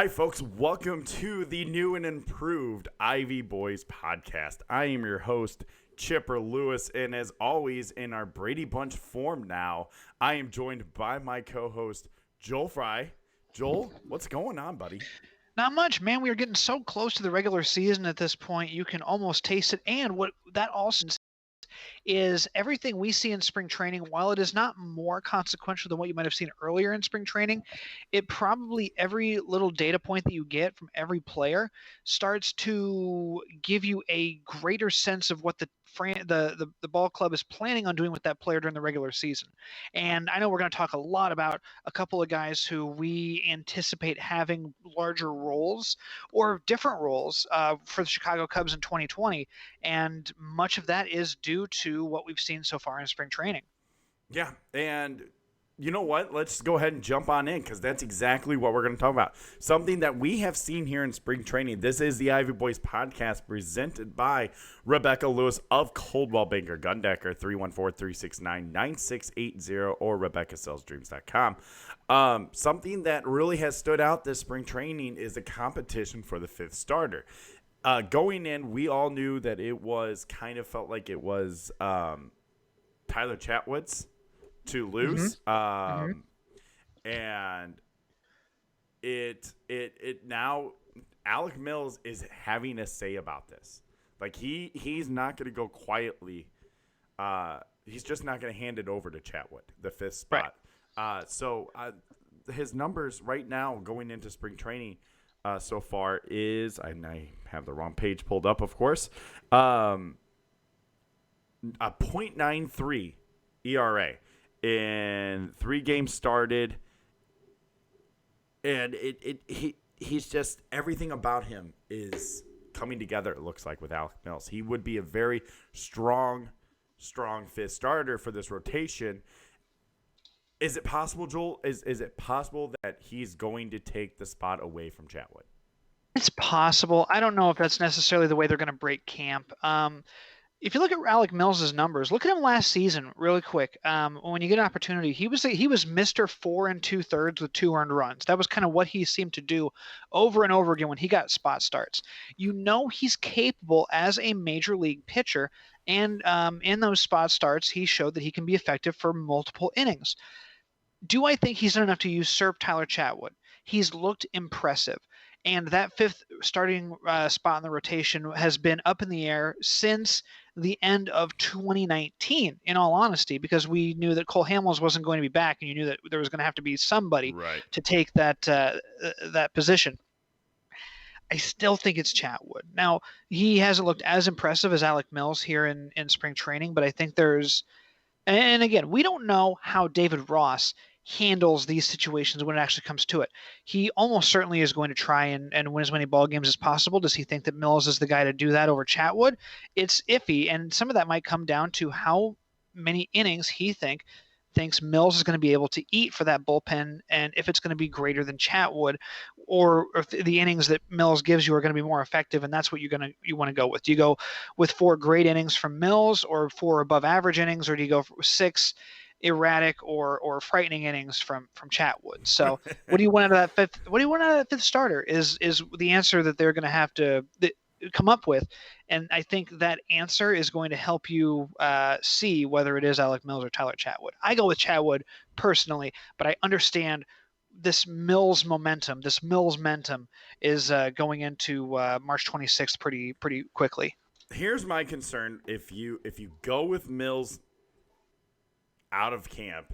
Hi, folks. Welcome to the new and improved Ivy Boys podcast. I am your host, Chipper Lewis, and as always, in our Brady Bunch form now, I am joined by my co-host, Joel Fry. Joel, what's going on, buddy? Not much, man. We are getting so close to the regular season at this point. You can almost taste it. And what that also is everything we see in spring training, while it is not more consequential than what you might have seen earlier in spring training, it probably every little data point that you get from every player starts to give you a greater sense of what the ball club is planning on doing with that player during the regular season. And I know we're going to talk a lot about a couple of guys who we anticipate having larger roles or different roles for the Chicago Cubs in 2020. And much of that is due to what we've seen so far in spring training. Yeah, and you know what? Let's go ahead and jump on in because that's exactly what we're going to talk about. Something that we have seen here in spring training. This is the Ivy Boys podcast presented by Rebecca Lewis of Coldwell Banker Gundecker, 314-369-9680 or RebeccaSellsDreams.com. Something that really has stood out this spring training is the competition for the fifth starter. Going in, we all knew that it was kind of felt like it was Tyler Chatwood's to lose. And it now Alec Mills is having a say about this. Like he's not going to go quietly. He's just not going to hand it over to Chatwood, the fifth spot. Right. So his numbers right now going into spring training so far is, and I have the wrong page pulled up, of course, a .93 ERA in 3 games started, and he's just everything about him is coming together. It looks like with Alec Mills, he would be a very strong fifth starter for this rotation. Is it possible, Joel? Is it possible that he's going to take the spot away from Chatwood? It's possible. I don't know if that's necessarily the way they're going to break camp. If you look at Alec Mills' numbers, look at him last season really quick. When you get an opportunity, he was Mr. 4 2/3 with 2 earned runs. That was kind of what he seemed to do over and over again when he got spot starts. You know he's capable as a major league pitcher, and in those spot starts, he showed that he can be effective for multiple innings. Do I think he's done enough to usurp Tyler Chatwood? He's looked impressive. And that fifth starting spot in the rotation has been up in the air since the end of 2019, in all honesty, because we knew that Cole Hamels wasn't going to be back, and you knew that there was going to have to be somebody to take that position. I still think it's Chatwood. Now, he hasn't looked as impressive as Alec Mills here in spring training, but I think there's – and again, we don't know how David Ross handles these situations when it actually comes to it. He almost certainly is going to try and win as many ball games as possible. Does he think that Mills is the guy to do that over Chatwood? It's iffy, and some of that might come down to how many innings he thinks Mills is going to be able to eat for that bullpen, and if it's going to be greater than Chatwood, or if the innings that Mills gives you are going to be more effective, and that's what you want to go with. Do you go with 4 great innings from Mills, or 4 above average innings, or do you go for 6 erratic or frightening innings from Chatwood? So what do you want out of that fifth? What do you want out of that fifth starter? Is the answer that they're going to have to come up with, and I think that answer is going to help you see whether it is Alec Mills or Tyler Chatwood. I go with Chatwood personally, but I understand this Mills momentum is going into March 26th pretty quickly. Here's my concern: if you go with Mills out of camp,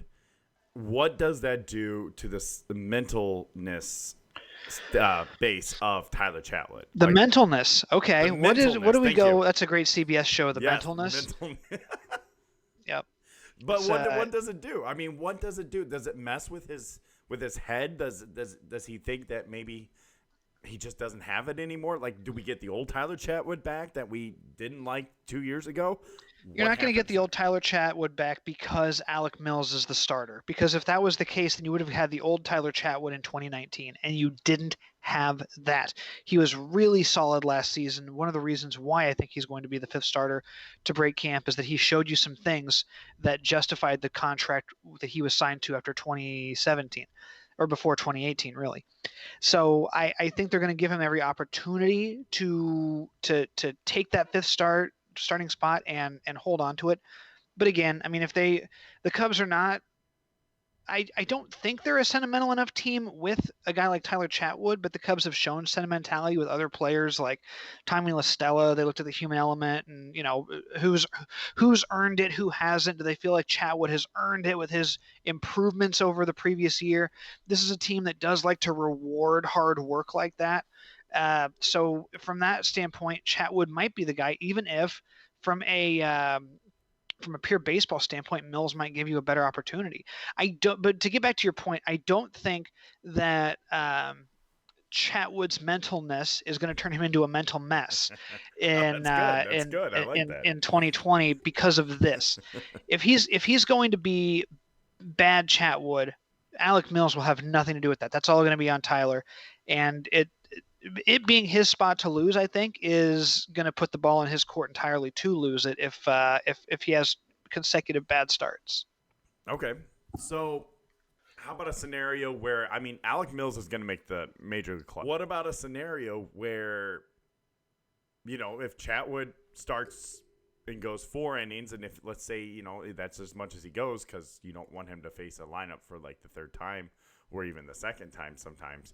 what does that do to the mentalness base of Tyler Chatwood? The mentalness. Okay. What do we go? You. That's a great CBS show. The mentalness. Yep. But what does it do? I mean, what does it do? Does it mess with his head? Does he think that maybe he just doesn't have it anymore? Like, do we get the old Tyler Chatwood back that we didn't like 2 years ago? You're not going to get the old Tyler Chatwood back because Alec Mills is the starter. Because if that was the case, then you would have had the old Tyler Chatwood in 2019, and you didn't have that. He was really solid last season. One of the reasons why I think he's going to be the fifth starter to break camp is that he showed you some things that justified the contract that he was signed to after 2017. or before 2018, really. So I think they're going to give him every opportunity to take that starting spot and hold on to it. But again, I mean, if the Cubs are not, I don't think they're a sentimental enough team with a guy like Tyler Chatwood, but the Cubs have shown sentimentality with other players like Tommy La Stella. They looked at the human element and, who's earned it, who hasn't. Do they feel like Chatwood has earned it with his improvements over the previous year? This is a team that does like to reward hard work like that. So from that standpoint, Chatwood might be the guy, even if from a pure baseball standpoint, Mills might give you a better opportunity. But to get back to your point, I don't think that Chatwood's mentalness is going to turn him into a mental mess in That's good. I like that. in 2020 because of this. If he's going to be bad Chatwood, Alec Mills will have nothing to do with that. That's all going to be on Tyler, and it being his spot to lose, I think, is going to put the ball in his court entirely to lose it if he has consecutive bad starts. Okay, so how about a scenario where, I mean, Alec Mills is going to make the Major League Club. What about a scenario where, if Chatwood starts and goes 4 innings, and if, let's say, that's as much as he goes because you don't want him to face a lineup for like the third time or even the second time sometimes,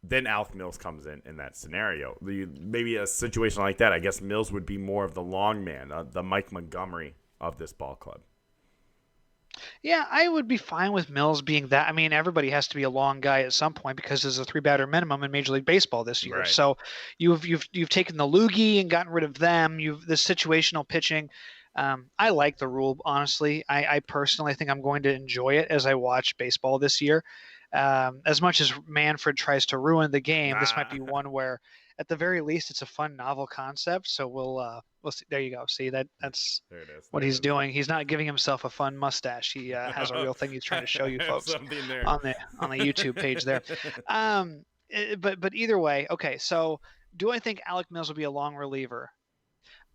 then Alec Mills comes in that scenario. Maybe a situation like that, I guess Mills would be more of the long man, the Mike Montgomery of this ball club. Yeah, I would be fine with Mills being that. I mean, everybody has to be a long guy at some point because there's a 3-batter minimum in Major League Baseball this year. Right. So you've taken the loogie and gotten rid of them. You've the situational pitching. I like the rule, honestly. I personally think I'm going to enjoy it as I watch baseball this year. As much as Manfred tries to ruin the game, this might be one where, at the very least, it's a fun, novel concept. So we'll see. There you go. See that's what he's doing. He's not giving himself a fun mustache. He has a real thing he's trying to show you folks on the YouTube page there. But either way, okay. So do I think Alec Mills will be a long reliever?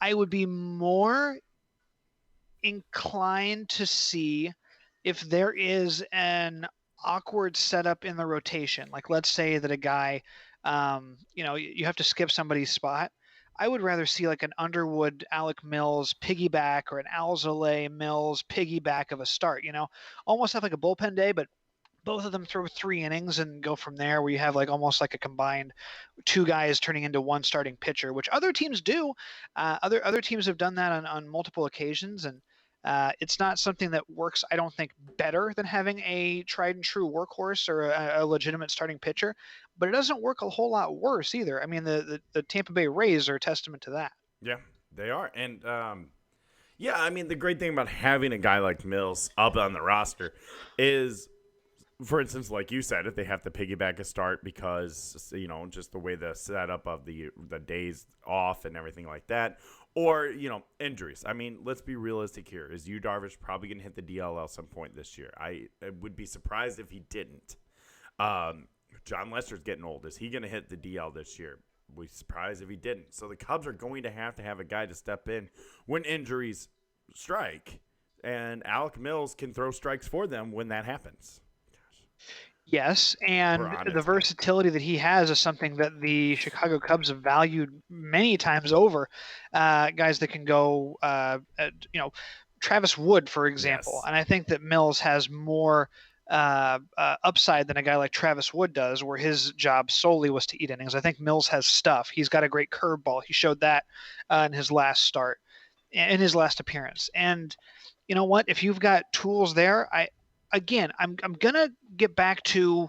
I would be more inclined to see if there is an awkward setup in the rotation. Like, let's say that a guy, you have to skip somebody's spot. I would rather see like an Underwood Alec Mills piggyback or an Alzolay Mills piggyback of a start, almost have like a bullpen day, but both of them throw 3 innings and go from there, where you have like almost like a combined 2 guys turning into 1 starting pitcher, which other teams do. Other teams have done that on multiple occasions, and it's not something that works, I don't think, better than having a tried and true workhorse or a legitimate starting pitcher, but it doesn't work a whole lot worse either. I mean, the Tampa Bay Rays are a testament to that. Yeah, they are. And I mean, the great thing about having a guy like Mills up on the roster is, for instance, like you said, if they have to piggyback a start because, just the way the setup of the days off and everything like that, or, injuries. I mean, let's be realistic here. Is Yu Darvish probably going to hit the DL at some point this year? I would be surprised if he didn't. John Lester's getting old. Is he going to hit the DL this year? We'd be surprised if he didn't. So the Cubs are going to have a guy to step in when injuries strike, and Alec Mills can throw strikes for them when that happens. Yes, and the versatility that he has is something that the Chicago Cubs have valued many times over guys that can go, Travis Wood, for example. Yes. And I think that Mills has more upside than a guy like Travis Wood does, where his job solely was to eat innings. I think Mills has stuff. He's got a great curveball. He showed that in his last start, in his last appearance. And you know what? If you've got tools there, I'm gonna get back to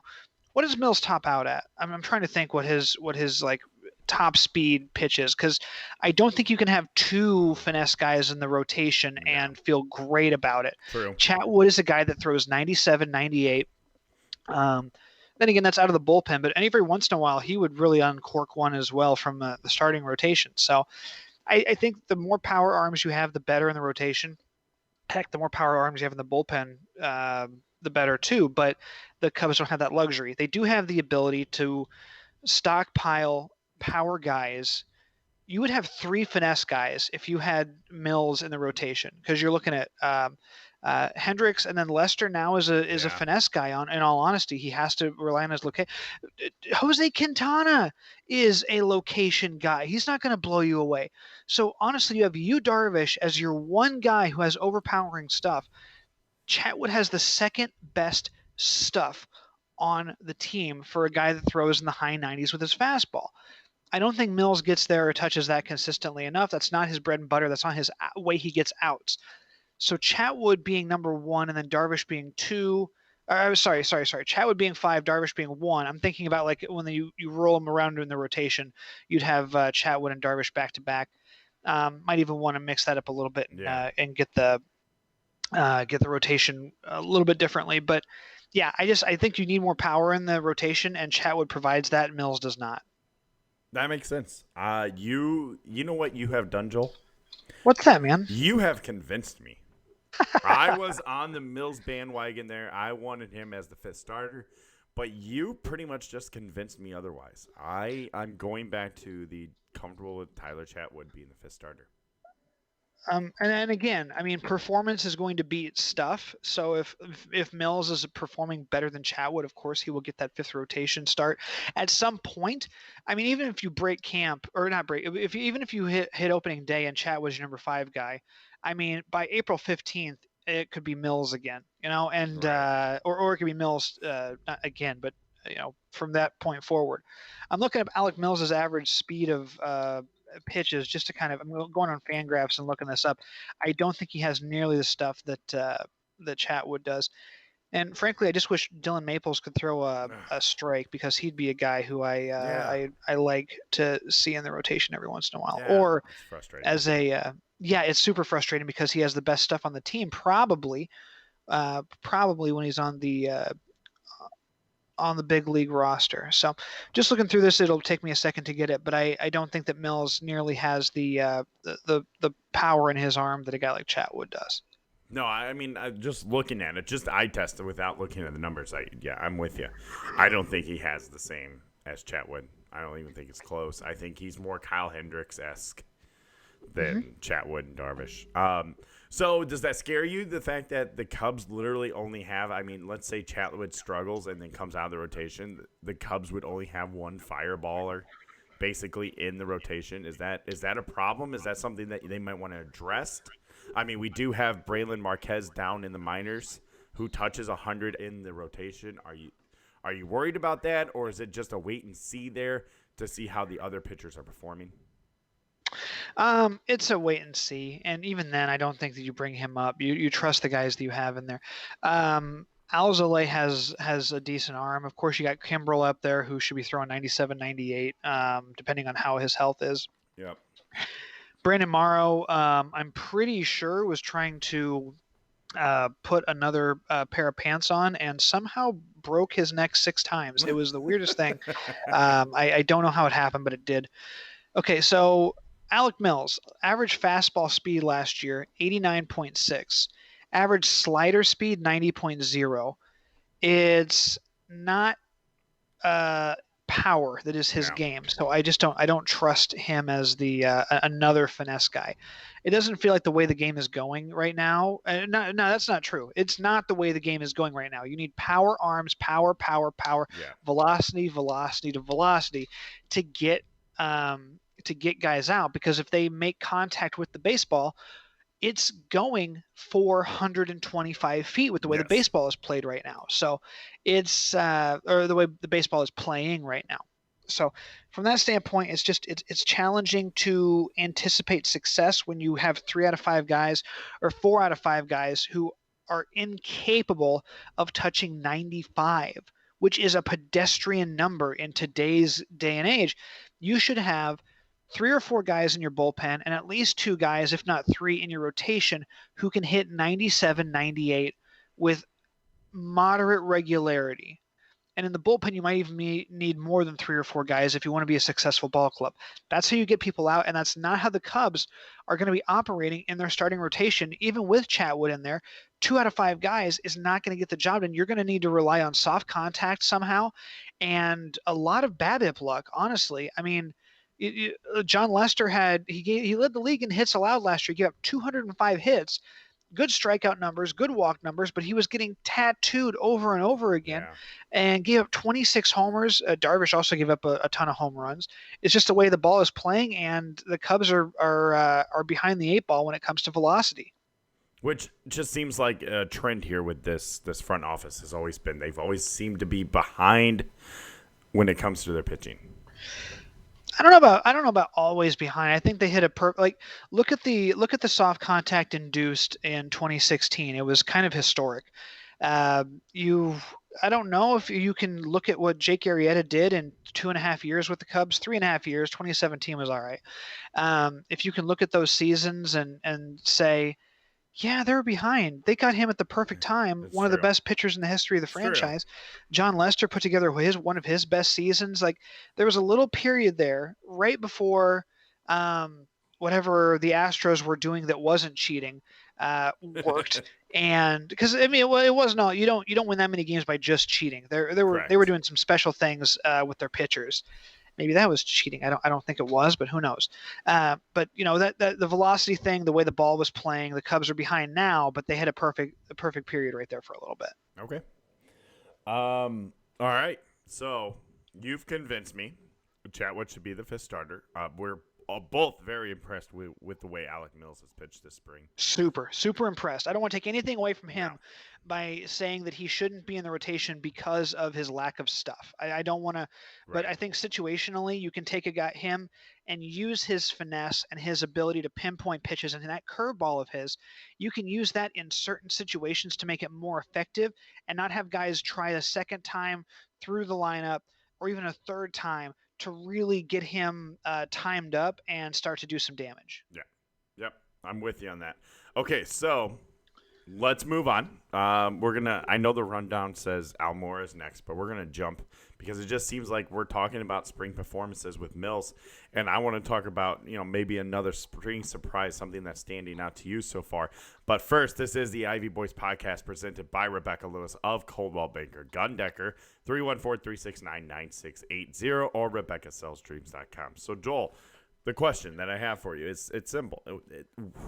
what does Mills top out at? I'm trying to think what his like top speed pitch is, because I don't think you can have 2 finesse guys in the rotation and feel great about it. True. Chatwood is a guy that throws 97, 98. Then again, that's out of the bullpen, but every once in a while he would really uncork one as well from the starting rotation. So I think the more power arms you have, the better in the rotation. Heck, the more power arms you have in the bullpen, the better too. But the Cubs don't have that luxury. They do have the ability to stockpile power guys. You would have 3 finesse guys if you had Mills in the rotation, because you're looking at Hendricks, and then Lester now is a Yeah. finesse guy. In all honesty, he has to rely on his location. Jose Quintana is a location guy. He's not going to blow you away. So honestly, you have Darvish as your one guy who has overpowering stuff. Chatwood has the second best stuff on the team for a guy that throws in the high 90s with his fastball. I don't think Mills gets there or touches that consistently enough. That's not his bread and butter. That's not his way he gets outs. So Chatwood being number 1 and then Darvish being 2. Sorry. Chatwood being 5, Darvish being 1. I'm thinking about like when you roll them around in the rotation, you'd have Chatwood and Darvish back to back. Might even want to mix that up a little bit and get the rotation a little bit differently. But yeah, I think you need more power in the rotation, and Chatwood provides that. Mills does not. That makes sense. You know what you have done, Joel? What's that, man? You have convinced me. I was on the Mills bandwagon there. I wanted him as the 5th starter, but you pretty much just convinced me otherwise. I'm going back to the comfortable with Tyler Chatwood being the 5th starter. And then again, I mean, performance is going to beat stuff. So if Mills is performing better than Chatwood, of course he will get that 5th rotation start at some point. I mean, even if you break camp or not break, even if you hit opening day and Chatwood's your number 5 guy, I mean, by April 15th, it could be Mills again, and Right. or it could be Mills again, but from that point forward, I'm looking at Alec Mills' average speed of pitches just to kind of, I'm going on Fangraphs and looking this up. I don't think he has nearly the stuff that Chatwood does. And frankly, I just wish Dylan Maples could throw a strike, because he'd be a guy who I like to see in the rotation every once in a while. Yeah, or it's frustrating. as a it's super frustrating because he has the best stuff on the team, probably when he's on the big league roster. So just looking through this, it'll take me a second to get it, but I don't think that Mills nearly has the power in his arm that a guy like Chatwood does. No, I mean, just looking at it, just eye tested without looking at the numbers. I'm with you. I don't think he has the same as Chatwood. I don't even think it's close. I think he's more Kyle Hendricks-esque than Chatwood and Darvish. So does that scare you, the fact that the Cubs literally only have, I mean, let's say Chatwood struggles and then comes out of the rotation, the Cubs would only have one fireballer basically in the rotation? Is that a problem? Is that something that they might want to address? I mean, we do have Braylon Marquez down in the minors who touches 100 in the rotation. Are you worried about that, or is it just a wait and see there to see how the other pitchers are performing? It's a wait and see, and even then, I don't think that you bring him up. You trust the guys that you have in there. Alzolay has a decent arm. Of course, you got Kimbrel up there who should be throwing 97, 98, depending on how his health is. Yep. Brandon Morrow, I'm pretty sure was trying to put another pair of pants on and somehow broke his neck 6 times. It was the weirdest thing. I don't know how it happened, but it did. Okay, so Alec Mills, average fastball speed last year, 89.6. Average slider speed, 90.0. It's not power that is his game. So I don't trust him as the another finesse guy. It doesn't feel like the way the game is going right now. No, that's not true. It's not the way the game is going right now. You need power arms, power, velocity to velocity to get guys out, because if they make contact with the baseball, it's going 425 feet with the way the baseball is played right now. So it's or the way the baseball is playing right now. So from that standpoint, it's challenging to anticipate success when you have 3 out of 5 guys or 4 out of 5 guys who are incapable of touching 95, which is a pedestrian number in today's day and age. You should have 3 or 4 guys in your bullpen and at least 2 guys, if not 3, in your rotation who can hit 97, 98 with moderate regularity. And in the bullpen, you might even need more than 3 or 4 guys if you want to be a successful ball club. That's how you get people out, and that's not how the Cubs are going to be operating in their starting rotation. Even with Chatwood in there, 2 out of 5 guys is not going to get the job done. You're going to need to rely on soft contact somehow and a lot of BABIP luck, honestly. I mean, John Lester he led the league in hits allowed last year. He gave up 205 hits. good strikeout numbers, good walk numbers, but he was getting tattooed over and over again Yeah. and gave up 26 homers. Darvish also gave up a ton of home runs. It's just the way the ball is playing, and the Cubs are behind the eight ball when it comes to velocity. Which just seems like a trend here with this front office has always been. They've always seemed to be behind when it comes to their pitching. I don't know about always behind. I think they hit look at the soft contact induced in 2016. It was kind of historic. You I don't know if you can look at what Jake Arrieta did in 2.5 years with the Cubs, 3.5 years. 2017 was all right. If you can look at those seasons and say, yeah, they were behind. They got him at the perfect time. It's One of the true. best pitchers in the history of the It's true. franchise. John Lester put together one of his best seasons. Like there was a little period there right before whatever the Astros were doing that wasn't cheating worked. And because I mean, it wasn't all you don't win that many games by just cheating. They were Correct. doing some special things with their pitchers. Maybe that was cheating. I don't think it was, but who knows? But you know that the velocity thing, the way the ball was playing, the Cubs are behind now, but they had a perfect period right there for a little bit. Okay. All right. So you've convinced me. Chatwood should be the fifth starter. We're both very impressed with the way Alec Mills has pitched this spring. Super impressed. I don't want to take anything away from him by saying that he shouldn't be in the rotation because of his lack of stuff. I don't want to, but I think situationally you can take him and use his finesse and his ability to pinpoint pitches and that curveball of his. You can use that in certain situations to make it more effective and not have guys try a second time through the lineup or even a third time to really get him timed up and start to do some damage. Yeah. Yep. I'm with you on that. Okay, so let's move on. I know the rundown says Almora is next, but we're gonna jump because it just seems like we're talking about spring performances with Mills, and I want to talk about maybe another spring surprise, something that's standing out to you so far. But first, this is the Ivy Boys podcast presented by Rebecca Lewis of Coldwell Banker Gundecker, 314-369-9680 or RebeccaSellsDreams.com. So Joel, the question that I have for you is it's simple.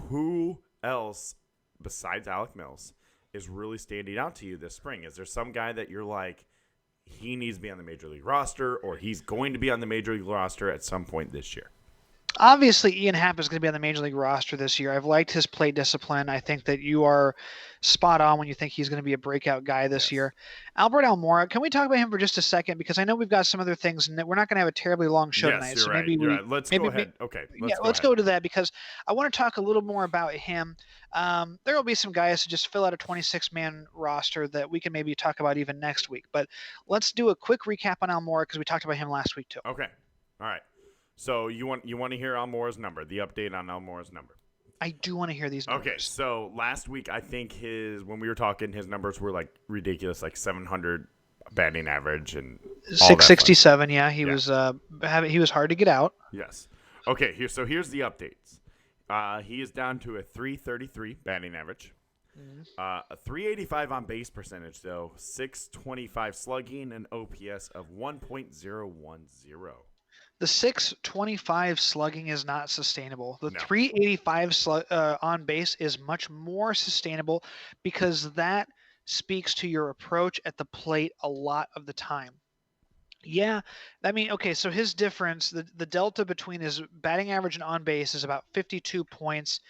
Who else besides Alec Mills is really standing out to you this spring? Is there some guy that you're like, he needs to be on the major league roster or he's going to be on the major league roster at some point this year? Obviously, Ian Happ is going to be on the major league roster this year. I've liked his play discipline. I think that you are spot on when you think he's going to be a breakout guy this year. Albert Almora, can we talk about him for just a second? Because I know we've got some other things, and we're not going to have a terribly long show tonight. You're so right. maybe Right. Let's go ahead. Okay. Let's go to that because I want to talk a little more about him. There will be some guys who just fill out a 26-man roster that we can maybe talk about even next week. But let's do a quick recap on Almora because we talked about him last week too. Okay. All right. So you want to hear Almora's number, the update on Almora's number? I do want to hear these numbers. Okay, so last week I think when we were talking, his numbers were like ridiculous, like 700 batting average and 667. Yeah, he was hard to get out. Yes. Okay, here's the updates. He is down to a 333 batting average. A 385 on base percentage, though, 625 slugging, and OPS of 1.010. The 625 slugging is not sustainable. The No. 385 on base is much more sustainable because that speaks to your approach at the plate a lot of the time. Yeah, I mean, okay, so his difference, the delta between his batting average and on base is about 52 points.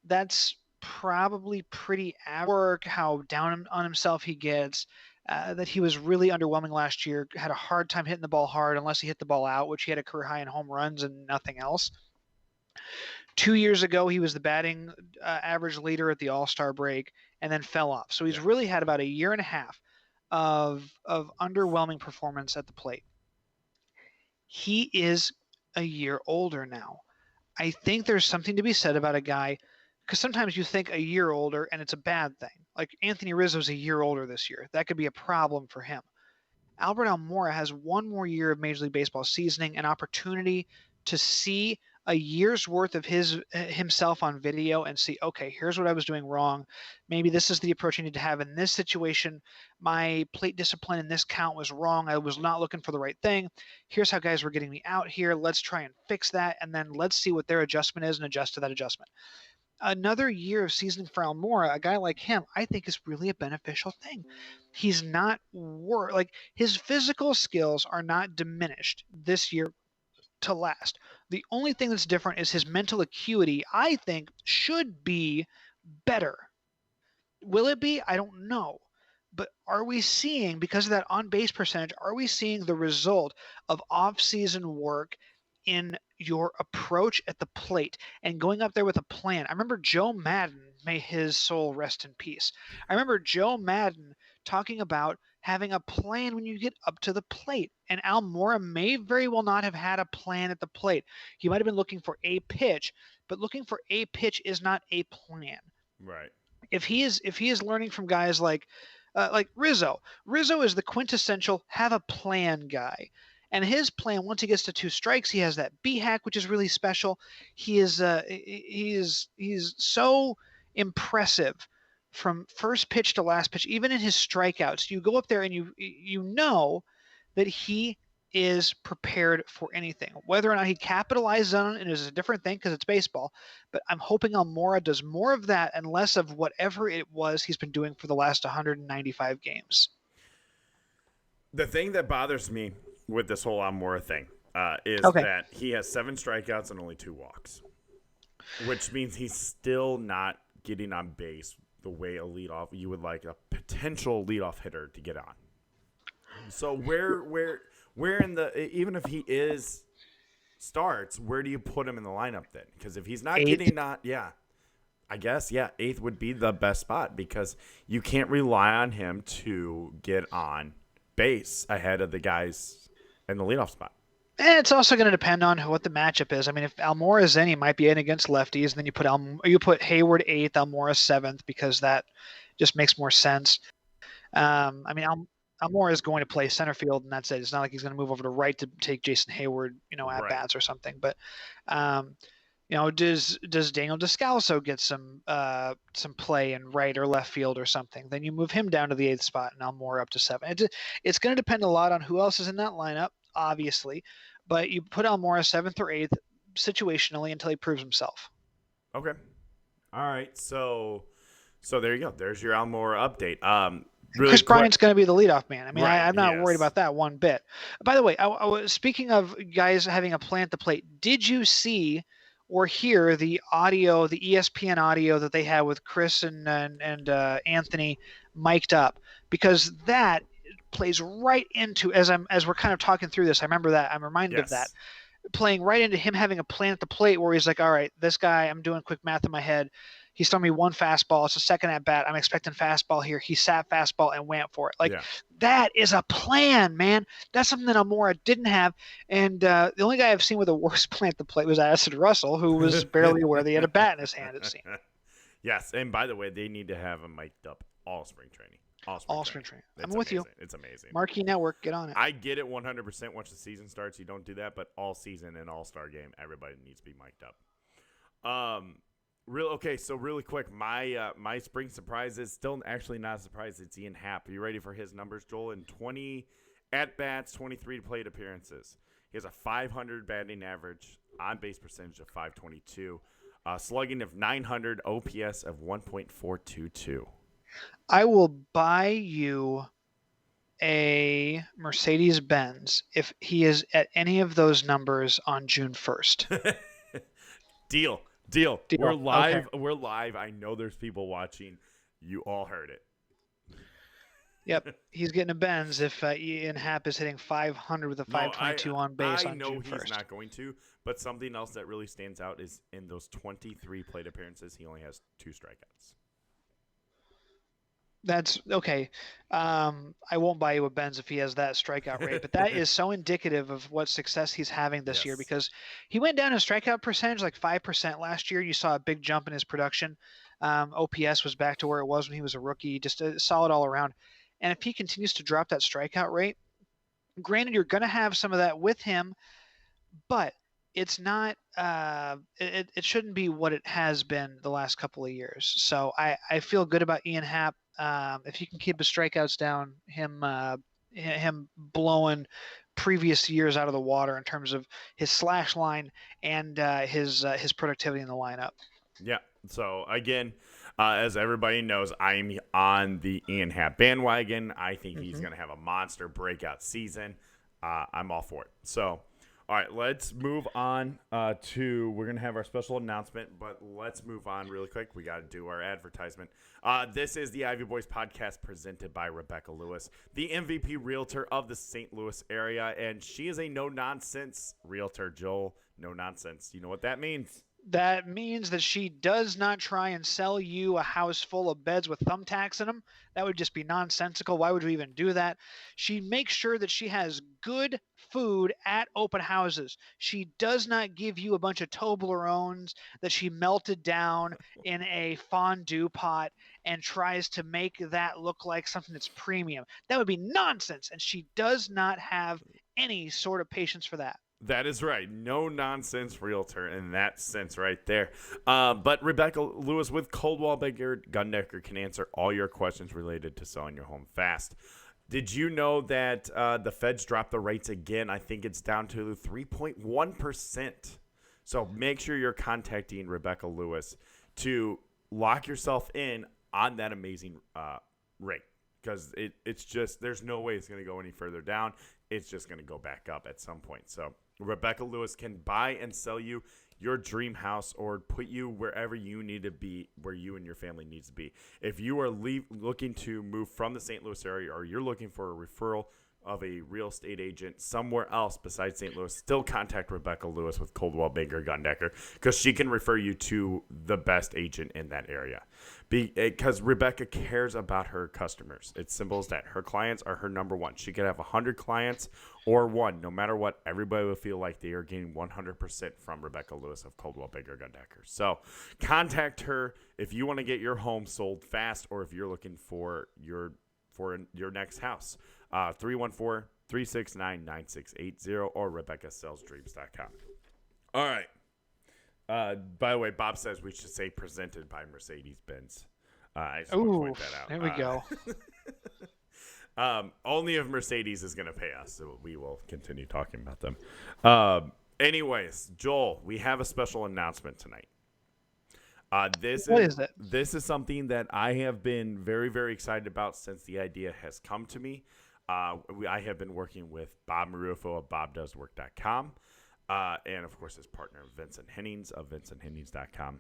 That's probably pretty average. How down on himself he gets. That he was really underwhelming last year, had a hard time hitting the ball hard unless he hit the ball out, which he had a career high in home runs and nothing else. 2 years ago, he was the batting average leader at the All-Star break and then fell off. So he's really had about a year and a half of underwhelming performance at the plate. He is a year older now. I think there's something to be said about a guy because sometimes you think a year older and it's a bad thing. Like Anthony Rizzo's a year older this year. That could be a problem for him. Albert Almora has one more year of Major League Baseball seasoning, an opportunity to see a year's worth of himself on video and see, okay, here's what I was doing wrong. Maybe this is the approach I need to have in this situation. My plate discipline in this count was wrong. I was not looking for the right thing. Here's how guys were getting me out here. Let's try and fix that. And then let's see what their adjustment is and adjust to that adjustment. another year of seasoning for Almora, a guy like him, I think is really a beneficial thing. He's not like his physical skills are not diminished this year to last. The only thing that's different is his mental acuity, I think, should be better. Will it be? I don't know. But are we seeing, because of that on base percentage, are we seeing the result of off season work in your approach at the plate and going up there with a plan? I remember Joe Madden, may his soul rest in peace. I remember Joe Madden talking about having a plan when you get up to the plate. And Almora may very well not have had a plan at the plate. He might have been looking for a pitch, but looking for a pitch is not a plan. Right. If he is learning from guys like Rizzo. Rizzo is the quintessential have a plan guy. And his plan, once he gets to 2 strikes, he has that B hack, which is really special. He's so impressive from first pitch to last pitch, even in his strikeouts. You go up there and you know that he is prepared for anything. Whether or not he capitalizes on it is a different thing because it's baseball. But I'm hoping Almora does more of that and less of whatever it was he's been doing for the last 195 games. The thing that bothers me with this whole Almora thing is that he has 7 strikeouts and only 2 walks, which means he's still not getting on base the way you would like a potential leadoff hitter to get on. So where in the, even if he starts, where do you put him in the lineup then? Because if he's not 8th. I guess, 8th would be the best spot because you can't rely on him to get on base ahead of the guys in the leadoff spot. And it's also going to depend on what the matchup is. I mean, if Almora is in, he might be in against lefties, and then you put Hayward 8th, Almora 7th, because that just makes more sense. Almora is going to play center field, and that's it. It's not like he's going to move over to right to take Jason Hayward, at bats or something. But, does Daniel Descalso get some play in right or left field or something? Then you move him down to the 8th spot, and Almora up to 7. It's going to depend a lot on who else is in that lineup, obviously. But you put Almora 7th or 8th situationally until he proves himself. Okay. All right. So there you go. There's your Almora update. Really Chris Bryant's going to be the leadoff man. I mean, I'm not worried about that one bit. By the way, I was speaking of guys having a plan at the plate. Did you see or hear the audio, the ESPN audio that they had with Chris and Anthony mic'd up? Because that plays right into as we're kind of talking through this. I remember that. I'm reminded of that. Playing right into him having a plan at the plate where he's like, all right, this guy, I'm doing quick math in my head. He's throwing me 1 fastball. It's a second at bat. I'm expecting fastball here. He sat fastball and went for it. That is a plan, man. That's something that Almora didn't have. And the only guy I've seen with a worse plan at the plate was Addison Russell, who was barely aware that he had a bat in his hand, it seemed. Yes, and by the way, they need to have him mic'd up all spring training. All spring training. I'm with you. It's amazing. Marquee Network, get on it. I get it 100% once the season starts. You don't do that, but all season and all-star game, everybody needs to be mic'd up. So really quick, my spring surprise is still actually not a surprise. It's Ian Happ. Are you ready for his numbers, Joel? In 20 at-bats, 23 plate appearances. He has a 500 batting average, on-base percentage of 522, slugging of 900, OPS of 1.422. I will buy you a Mercedes-Benz if he is at any of those numbers on June 1st. Deal. We're live. Okay. We're live. I know there's people watching. You all heard it. Yep. He's getting a Benz if Ian Happ is hitting 500 with a 522 on base on June 1st. I know he's not going to, but something else that really stands out is in those 23 plate appearances, he only has 2 strikeouts. That's okay. I won't buy you a Benz if he has that strikeout rate, but that is so indicative of what success he's having this year because he went down in strikeout percentage like 5% last year. You saw a big jump in his production. OPS was back to where it was when he was a rookie, just a solid all around. And if he continues to drop that strikeout rate, granted, you're going to have some of that with him, but it's not it shouldn't be what it has been the last couple of years. So I feel good about Ian Happ. If he can keep his strikeouts down, him blowing previous years out of the water in terms of his slash line and his productivity in the lineup. Yeah. So again, as everybody knows, I'm on the Ian Happ bandwagon. I think he's Hmm. going to have a monster breakout season. I'm all for it. So, all right, let's move on to. We're going to have our special announcement, but let's move on really quick. We got to do our advertisement. This is the Ivy Boys podcast presented by Rebecca Lewis, the MVP realtor of the St. Louis area, and she is a no nonsense realtor. Joel, no nonsense. You know what that means? That means that she does not try and sell you a house full of beds with thumbtacks in them. That would just be nonsensical. Why would we even do that? She makes sure that she has good food at open houses. She does not give you a bunch of Toblerones that she melted down in a fondue pot and tries to make that look like something that's premium. That would be nonsense. And she does not have any sort of patience for that. That is right. No nonsense realtor in that sense right there. But Rebecca Lewis with Coldwell Banker Gundecker can answer all your questions related to selling your home fast. Did you know that the feds dropped the rates again? I think it's down to 3.1%. So make sure you're contacting Rebecca Lewis to lock yourself in on that amazing rate. Because it's just, there's no way it's going to go any further down. It's just going to go back up at some point. So Rebecca Lewis can buy and sell you your dream house or put you wherever you need to be, where you and your family needs to be. If you are looking to move from the St. Louis area, or you're looking for a referral of a real estate agent somewhere else besides St. Louis, still contact Rebecca Lewis with Coldwell Banker Gundecker, because she can refer you to the best agent in that area. Because Rebecca cares about her customers. It's simple as that. Her clients are her number one. She could have 100 clients or one. No matter what, everybody will feel like they are getting 100% from Rebecca Lewis of Coldwell Banker Gundecker. So contact her if you want to get your home sold fast, or if you're looking for your next house. 314-369-9680 or RebeccaSellsDreams.com. All right. By the way, Bob says we should say presented by Mercedes-Benz. I just want to point that out. There we go. Only if Mercedes is going to pay us, so we will continue talking about them. Anyways, Joel, we have a special announcement tonight. What is it? This is something that I have been very, very excited about since the idea has come to me. I have been working with Bob Marufo of BobDoesWork.com. And, of course, his partner, Vincent Hennings of VincentHennings.com,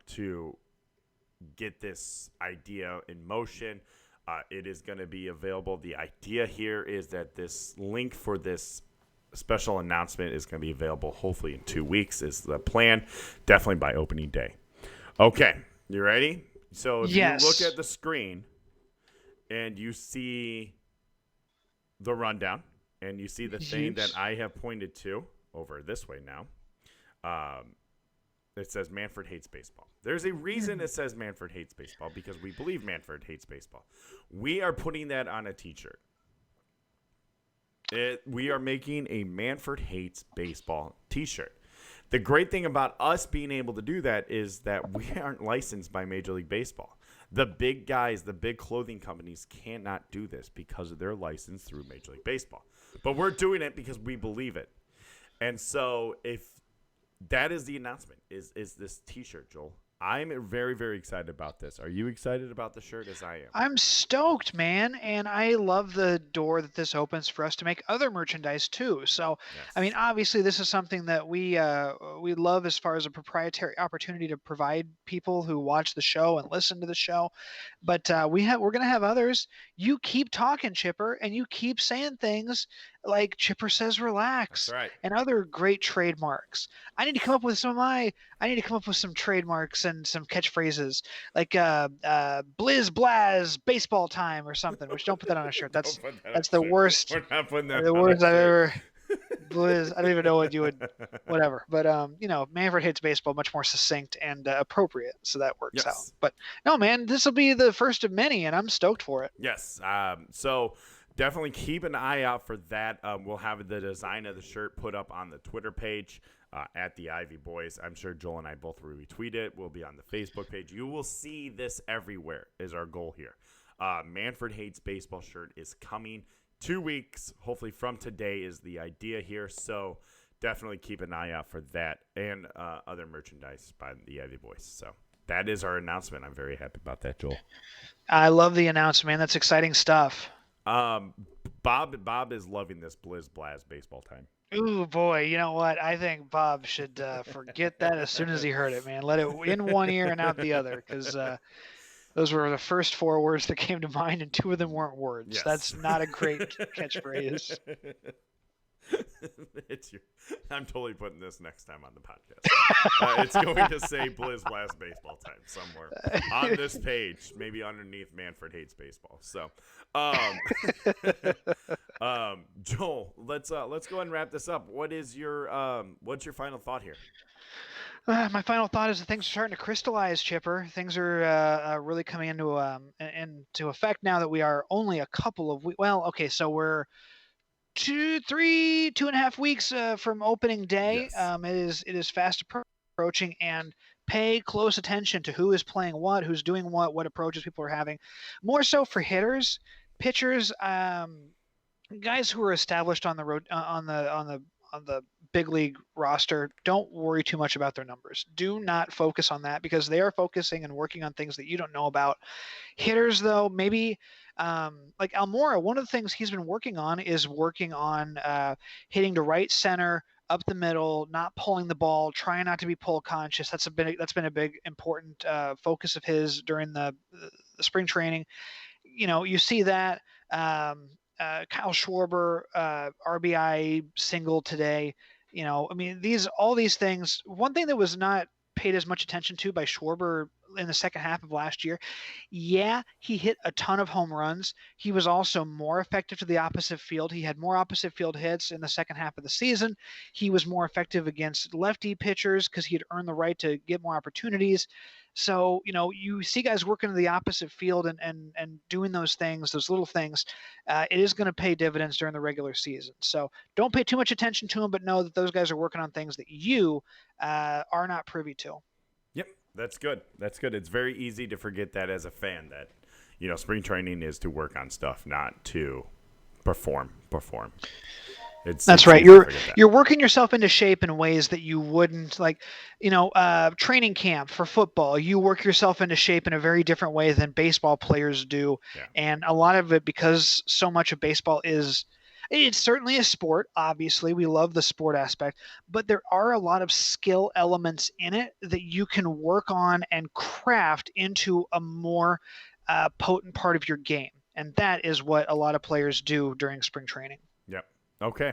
to get this idea in motion. It is going to be available. The idea here is that this link for this special announcement is going to be available hopefully in 2 weeks is the plan, definitely by opening day. Okay, you ready? So if Yes. you look at the screen and you see the rundown and you see the thing Yes. that I have pointed to, over this way now. It says Manfred hates baseball. There's a reason it says Manfred hates baseball, because we believe Manfred hates baseball. We are putting that on a t-shirt. We are making a Manfred hates baseball t-shirt. The great thing about us being able to do that is that we aren't licensed by Major League Baseball. The big guys, the big clothing companies cannot do this because of their license through Major League Baseball. But we're doing it because we believe it. And so if that is the announcement, is this t-shirt, Joel. I'm very, very excited about this. Are you excited about the shirt as I am? I'm stoked, man, and I love the door that this opens for us to make other merchandise too. So, Yes. I mean, obviously, this is something that we love as far as a proprietary opportunity to provide people who watch the show and listen to the show. But we're gonna have others. You keep talking, Chipper, and you keep saying things like Chipper says, "Relax," That's right. and other great trademarks. I need to come up with I need to come up with some trademarks and some catchphrases like Blizz Blaz baseball time or something. Which don't put that on a shirt. That's Don't put that that's on the a shirt. worst. We're not putting that The on a worst I've shirt. ever. Blizz. I don't even know what you would. Whatever. But Manfred hates baseball, much more succinct and appropriate, so that works out. Yes. But no, man, this will be the first of many, and I'm stoked for it. Yes. So definitely keep an eye out for that. We'll have the design of the shirt put up on the Twitter page at the Ivy Boys. I'm sure Joel and I both will retweet it. We'll be on the Facebook page. You will see this everywhere is our goal here. Manfred Hates Baseball shirt is coming 2 weeks. Hopefully from today is the idea here. So definitely keep an eye out for that and other merchandise by the Ivy Boys. So that is our announcement. I'm very happy about that, Joel. I love the announcement, man. That's exciting stuff. Um, Bob is loving this Blizz Blaz baseball time. Ooh, boy. You know what? I think Bob should forget that as soon as he heard it, man. Let it in one ear and out the other, because those were the first four words that came to mind, and two of them weren't words. Yes. That's not a great catchphrase. I'm totally putting this next time on the podcast. It's going to say Blizz Blast baseball time somewhere on this page, maybe underneath Manfred Hates Baseball. So, Joel, let's go ahead and wrap this up. What's your final thought here? My final thought is that things are starting to crystallize, Chipper. Things are really coming into effect now that we are only a couple of weeks. Well, okay, so we're 2.5 weeks from opening day. Yes. It is fast approaching, and pay close attention to who is playing what, who's doing what approaches people are having. More so for hitters, pitchers, guys who are established on the road on the big league roster. Don't worry too much about their numbers. Do not focus on that, because they are focusing and working on things that you don't know about. Hitters, though, maybe like Almora, one of the things he's been working on is hitting to right center, up the middle, not pulling the ball, trying not to be pull conscious. That's been a big important focus of his during the spring training. You see that. Kyle Schwarber, RBI single today. All these things. One thing that was not paid as much attention to by Schwarber in the second half of last year, he hit a ton of home runs. He was also more effective to the opposite field. He had more opposite field hits in the second half of the season. He was more effective against lefty pitchers because he had earned the right to get more opportunities. So, you see guys working to the opposite field and doing those things, those little things. It is going to pay dividends during the regular season. So don't pay too much attention to them, but know that those guys are working on things that you are not privy to. Yep, that's good. That's good. It's very easy to forget that as a fan that, spring training is to work on stuff, not to perform. That's right. You're working yourself into shape in ways that you wouldn't, like, training camp for football. You work yourself into shape in a very different way than baseball players do. Yeah. And a lot of it, because so much of baseball it's certainly a sport. Obviously, we love the sport aspect, but there are a lot of skill elements in it that you can work on and craft into a more potent part of your game. And that is what a lot of players do during spring training. Yep. Okay.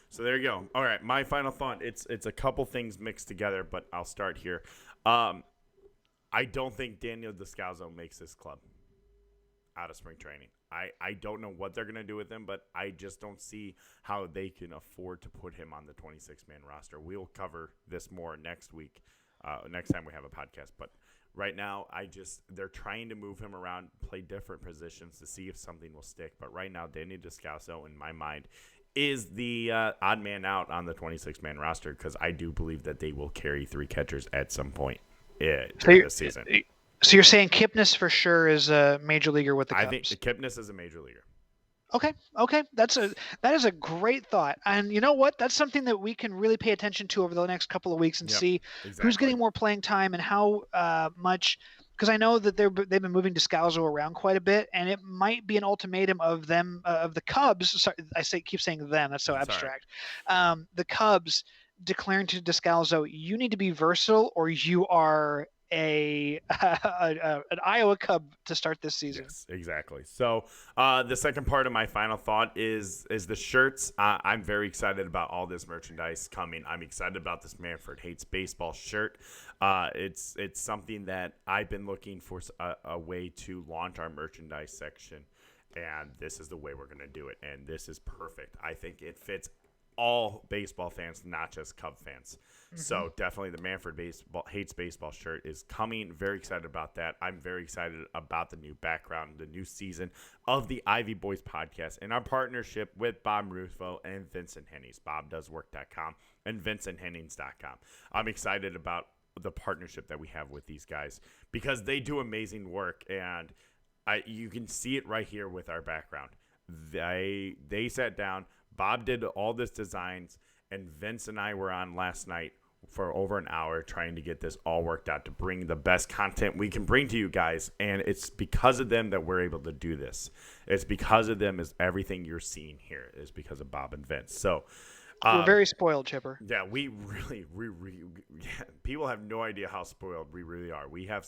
So there you go. All right. My final thought. It's a couple things mixed together, but I'll start here. I don't think Daniel Descalso makes this club out of spring training. I don't know what they're going to do with him, but I just don't see how they can afford to put him on the 26-man roster. We'll cover this more next week, next time we have a podcast. But right now, they're trying to move him around, play different positions to see if something will stick. But right now, Daniel Descalso, in my mind, is the odd man out on the 26-man roster, because I do believe that they will carry three catchers at some point during this season. So you're saying Kipnis for sure is a major leaguer with the Cubs? I think Kipnis is a major leaguer. Okay. That is a great thought. And you know what? That's something that we can really pay attention to over the next couple of weeks and see who's getting more playing time and how much. Because I know that they've been moving Descalso around quite a bit, and it might be an ultimatum of them of the Cubs. Sorry, keep saying them. That's so abstract. The Cubs declaring to Descalso, you need to be versatile, or you are an Iowa Cub to start this season. Yes, exactly. So the second part of my final thought is the shirts. I'm very excited about all this merchandise coming. I'm excited about this Manfred Hates Baseball shirt. It's something that I've been looking for a way to launch our merchandise section, and this is the way we're going to do it. And this is perfect. I think it fits all baseball fans, not just Cub fans. Mm-hmm. So definitely the Manfred Hates Baseball shirt is coming. Very excited about that. I'm very excited about the new background, the new season of the Ivy Boys podcast in our partnership with Bob Rufo and Vincent Hennings, BobDoesWork.com and VincentHennings.com. I'm excited about the partnership that we have with these guys because they do amazing work, and you can see it right here with our background. They sat down. Bob did all this designs, And Vince and I were on last night for over an hour trying to get this all worked out to bring the best content we can bring to you guys. And it's because of them that we're able to do this. It's because of them is everything you're seeing here is because of Bob and Vince. So we're very spoiled, Chipper. Yeah, we people have no idea how spoiled we really are. We have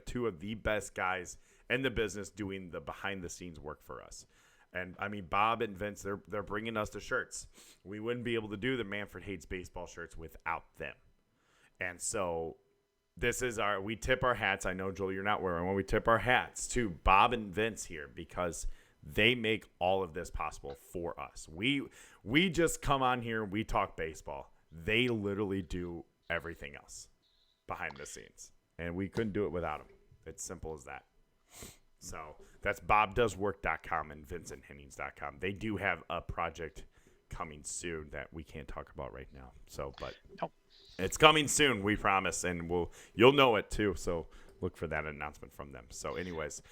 two of the best guys in the business doing the behind the scenes work for us. And I mean, Bob and Vince, they're bringing us the shirts. We wouldn't be able to do the Manfred Hates Baseball shirts without them. And so we tip our hats. I know, Joel, you're not wearing one. We tip our hats to Bob and Vince here because they make all of this possible for us. We just come on here and we talk baseball. They literally do everything else behind the scenes. And we couldn't do it without them. It's simple as that. So that's bobdoeswork.com and vincenthenings.com. They do have a project coming soon that we can't talk about right now. So, but nope. It's coming soon, we promise, and you'll know it too. So look for that announcement from them. So, anyways,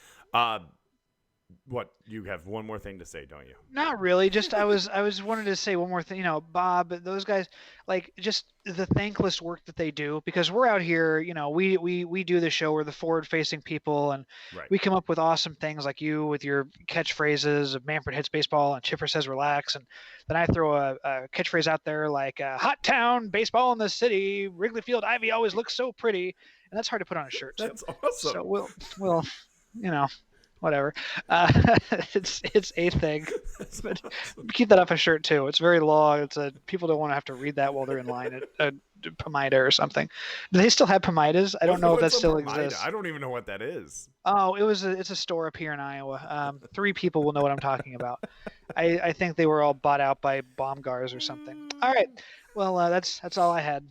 what, you have one more thing to say, don't you? Not really. Just I was wanted to say one more thing. Bob, those guys, like, just the thankless work that they do, because we're out here. We do the show. We're the forward-facing people, and Right. we come up with awesome things like you with your catchphrases of Manfred Hits Baseball and Chipper Says Relax, and then I throw a catchphrase out there like Hot Town Baseball in the City, Wrigley Field Ivy always looks so pretty, and that's hard to put on a shirt. That's awesome. So we'll whatever. It's a thing. But keep that off a shirt too. It's very long. People don't want to have to read that while they're in line at Pomida or something. Do they still have Pomidas? I don't know if that still exists. I don't even know what that is. Oh, it's a store up here in Iowa. 3 people will know what I'm talking about. I think they were all bought out by Baumgars or something. All right. Well, that's all I had.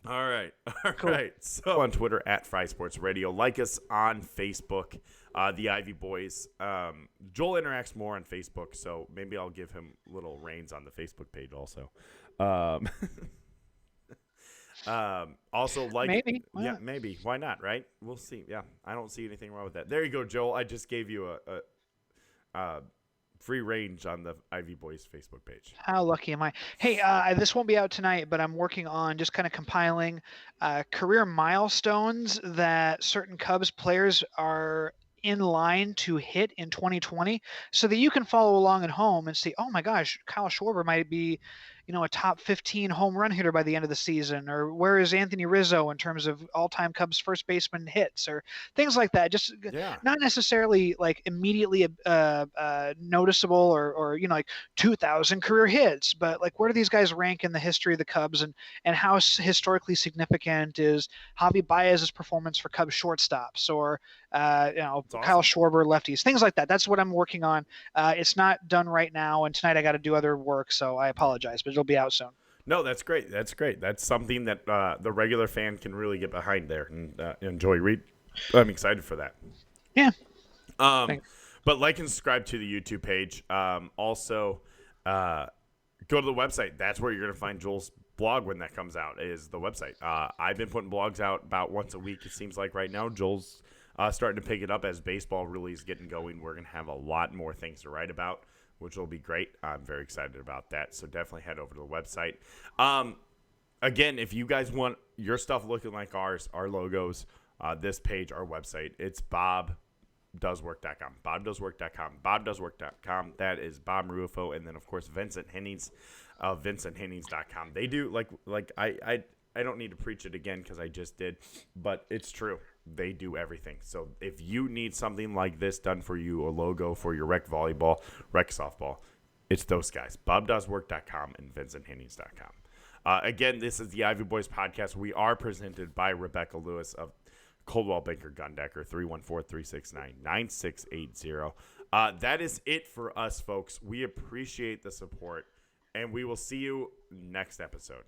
All right. Cool. Right. So on Twitter at Fry Sports Radio. Like us on Facebook, the Ivy Boys. Joel interacts more on Facebook, so maybe I'll give him little reins on the Facebook page also. Also, like, maybe. Maybe. Why not? Right? We'll see. Yeah, I don't see anything wrong with that. There you go, Joel. I just gave you a free range on the Ivy Boys Facebook page. How lucky am I? Hey, this won't be out tonight, but I'm working on just kind of compiling career milestones that certain Cubs players are in line to hit in 2020, so that you can follow along at home and see, oh my gosh, Kyle Schwarber might be, a top 15 home run hitter by the end of the season, or where is Anthony Rizzo in terms of all-time Cubs first baseman hits, or things like that. Just not necessarily like immediately noticeable or like 2,000 career hits, but like where do these guys rank in the history of the Cubs, and how historically significant is Javi Baez's performance for Cubs shortstops, or awesome. Kyle Schwarber lefties, things like that. That's what I'm working on. It's not done right now, and tonight I got to do other work, so I apologize, but it'll be out soon. No, that's great. That's great. That's something that the regular fan can really get behind there and enjoy. I'm excited for that. Yeah. But like and subscribe to the YouTube page. Also, go to the website. That's where you're going to find Joel's blog when that comes out, is the website. I've been putting blogs out about once a week, it seems like right now. Joel's starting to pick it up as baseball really is getting going. We're going to have a lot more things to write about, which will be great. I'm very excited about that. So definitely head over to the website. Again, if you guys want your stuff looking like ours, our logos, this page, our website, it's bobdoeswork.com. Bobdoeswork.com. Bobdoeswork.com. That is Bob Marufo. And then, of course, Vincent Hennings, vincenthenings.com. They do, like I don't need to preach it again because I just did, but it's true. They do everything. So if you need something like this done for you, a logo for your rec volleyball, rec softball, it's those guys. bobdoeswork.com and vincenthenings.com. Again, this is the Ivy Boys podcast. We are presented by Rebecca Lewis of Coldwell Banker Gundecker, 314-369-9680. That is it for us, folks. We appreciate the support, and we will see you next episode.